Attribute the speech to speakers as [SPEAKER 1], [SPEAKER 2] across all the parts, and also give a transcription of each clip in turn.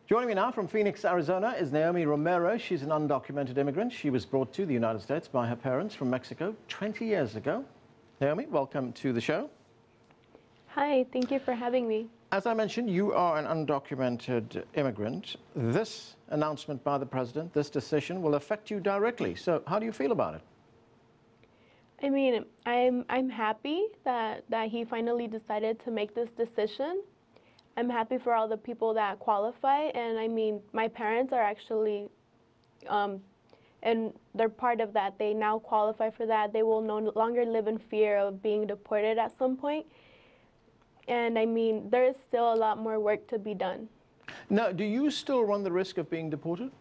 [SPEAKER 1] Joining me now from Phoenix, Arizona is Noemi Romero. She's an undocumented immigrant. She was brought to the United States by her parents from Mexico 20 years ago. Noemi, welcome to the show.
[SPEAKER 2] Hi, thank you for having me.
[SPEAKER 1] As I mentioned, you are an undocumented immigrant. This announcement by the president, this decision, will affect you directly. So how do you feel about it?
[SPEAKER 2] I mean, I'm happy that he finally decided to make this decision. I'm happy for all the people that qualify, and I mean, my parents are actually, and they're part of that. They now qualify for that. They will no longer live in fear of being deported at some point. And I mean, there is still a lot more work to be done.
[SPEAKER 1] Now, do you still run the risk of being deported?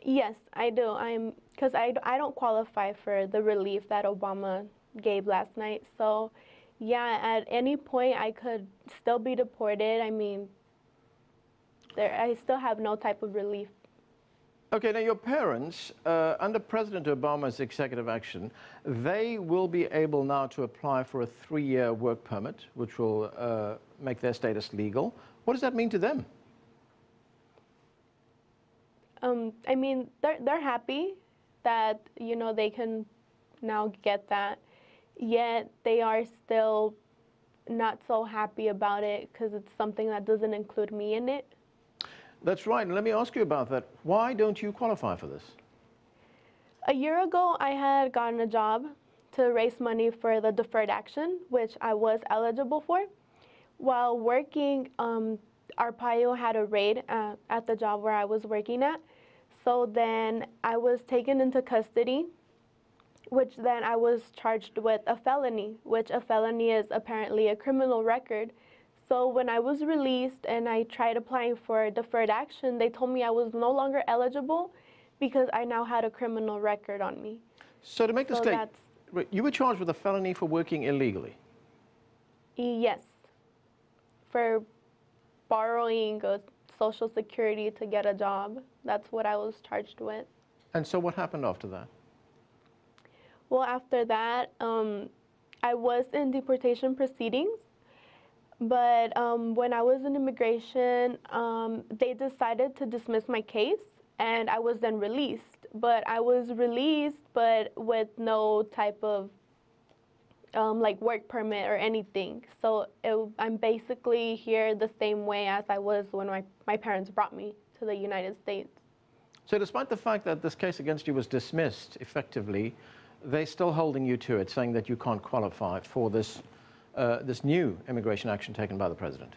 [SPEAKER 2] Yes, I do. Because I don't qualify for the relief that Obama gave last night. So, yeah, at any point I could still be deported. I mean, I still have no type of relief.
[SPEAKER 1] Okay, now your parents, under President Obama's executive action, they will be able now to apply for a 3-year work permit, which will make their status legal. What does that mean to them?
[SPEAKER 2] I mean, they're happy that, you know, they can now get that. Yet they are still not so happy about it because it's something that doesn't include me in it.
[SPEAKER 1] That's right. And let me ask you about that. Why don't you qualify for this?
[SPEAKER 2] A year ago, I had gotten a job to raise money for the deferred action, which I was eligible for. While working, Arpaio had a raid at the job where I was working at. So then I was taken into custody, which then I was charged with a felony, which a felony is apparently a criminal record. So when I was released and I tried applying for deferred action, they told me I was no longer eligible because I now had a criminal record on me.
[SPEAKER 1] So to make this clear, you were charged with a felony for working illegally?
[SPEAKER 2] Yes, for borrowing a Social Security to get a job. That's what I was charged with.
[SPEAKER 1] And so what happened after that?
[SPEAKER 2] Well, after that, I was in deportation proceedings. But when I was in immigration, they decided to dismiss my case, and I was then released. But I was released, but with no type of like work permit or anything. So I'm basically here the same way as I was when my parents brought me to the United States.
[SPEAKER 1] So despite the fact that this case against you was dismissed effectively, they're still holding you to it, saying that you can't qualify for this this new immigration action taken by the president?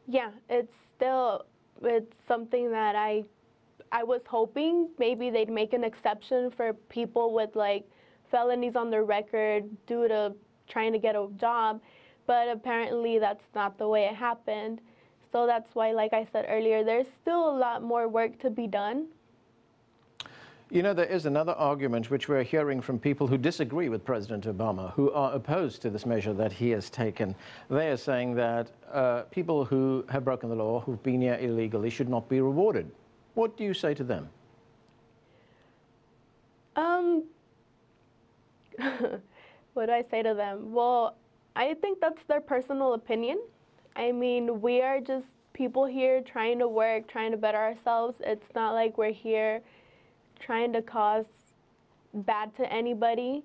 [SPEAKER 2] Yeah, it's something that I was hoping maybe they'd make an exception for people with like felonies on their record due to trying to get a job, but apparently that's not the way it happened. So that's why, like I said earlier, there's still a lot more work to be done.
[SPEAKER 1] You know, there is another argument which we're hearing from people who disagree with President Obama, who are opposed to this measure that he has taken. They are saying that people who have broken the law, who've been here illegally, should not be rewarded. What do you say to them?
[SPEAKER 2] What do I say to them? Well, I think that's their personal opinion. I mean, we are just people here trying to work, trying to better ourselves. It's not like we're here trying to cause bad to anybody.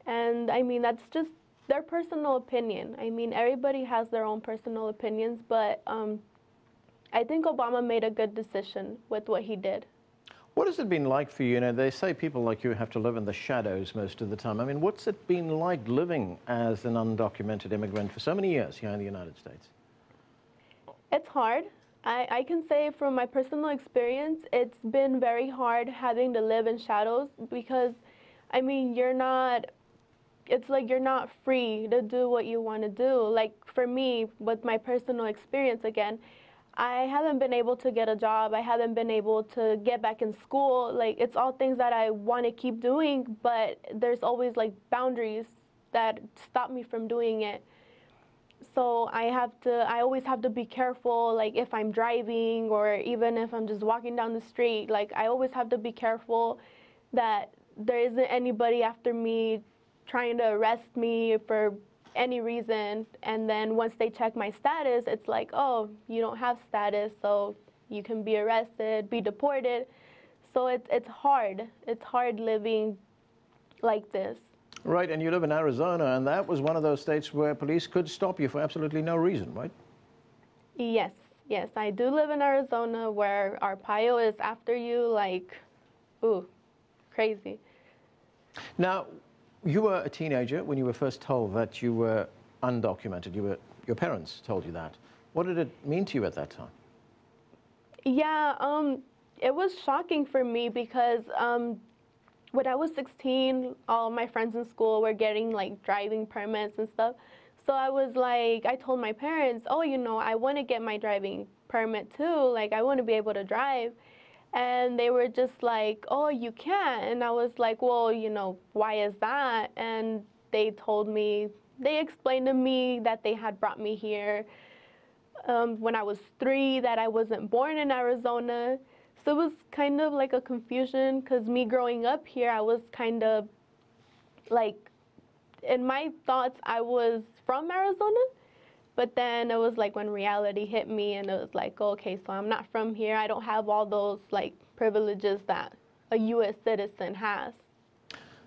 [SPEAKER 2] And I mean, that's just their personal opinion. I mean, everybody has their own personal opinions, but I think Obama made a good decision with what he did.
[SPEAKER 1] What has it been like for you? You know, they say people like you have to live in the shadows most of the time. I mean, what's it been like living as an undocumented immigrant for so many years here in the United States?
[SPEAKER 2] It's hard. I can say from my personal experience, it's been very hard having to live in shadows because, I mean, it's like you're not free to do what you want to do. Like for me, with my personal experience again, I haven't been able to get a job. I haven't been able to get back in school. Like it's all things that I want to keep doing, but there's always like boundaries that stop me from doing it. So I always have to be careful, like if I'm driving or even if I'm just walking down the street, like I always have to be careful that there isn't anybody after me trying to arrest me for any reason. And then once they check my status, it's like, oh, you don't have status, so you can be arrested, be deported. So it's hard. It's hard living like this.
[SPEAKER 1] Right, and you live in Arizona, and that was one of those states where police could stop you for absolutely no reason, right?
[SPEAKER 2] Yes, yes, I do live in Arizona where Arpaio is after you, like, ooh, crazy.
[SPEAKER 1] Now, you were a teenager when you were first told that you were undocumented. Your parents told you that. What did it mean to you at that time?
[SPEAKER 2] Yeah, it was shocking for me because when I was 16, all my friends in school were getting like driving permits and stuff. So I was like, I told my parents, oh, you know, I want to get my driving permit too. Like, I want to be able to drive. And they were just like, oh, you can't. And I was like, well, you know, why is that? And they told me, they explained to me that they had brought me here when I was 3, that I wasn't born in Arizona. So it was kind of like a confusion because me growing up here, I was kind of like, in my thoughts, I was from Arizona. But then it was like when reality hit me and it was like, oh, okay, so I'm not from here. I don't have all those like privileges that a U.S. citizen has.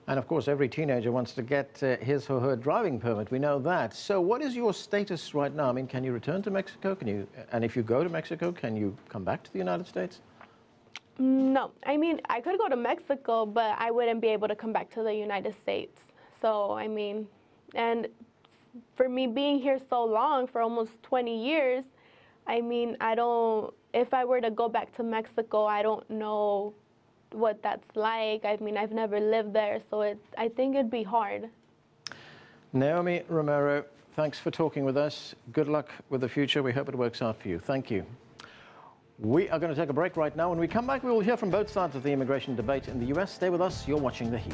[SPEAKER 1] And of course, every teenager wants to get his or her driving permit. We know that. So what is your status right now? I mean, can you return to Mexico? And if you go to Mexico, can you come back to the United States?
[SPEAKER 2] No, I mean, I could go to Mexico, but I wouldn't be able to come back to the United States. So, I mean, and for me being here so long, for almost 20 years, I mean, if I were to go back to Mexico, I don't know what that's like. I mean, I've never lived there, so I think it'd be hard.
[SPEAKER 1] Noemi Romero, thanks for talking with us. Good luck with the future. We hope it works out for you. Thank you. We are going to take a break right now. When we come back, we will hear from both sides of the immigration debate in the U.S. Stay with us. You're watching The Heat.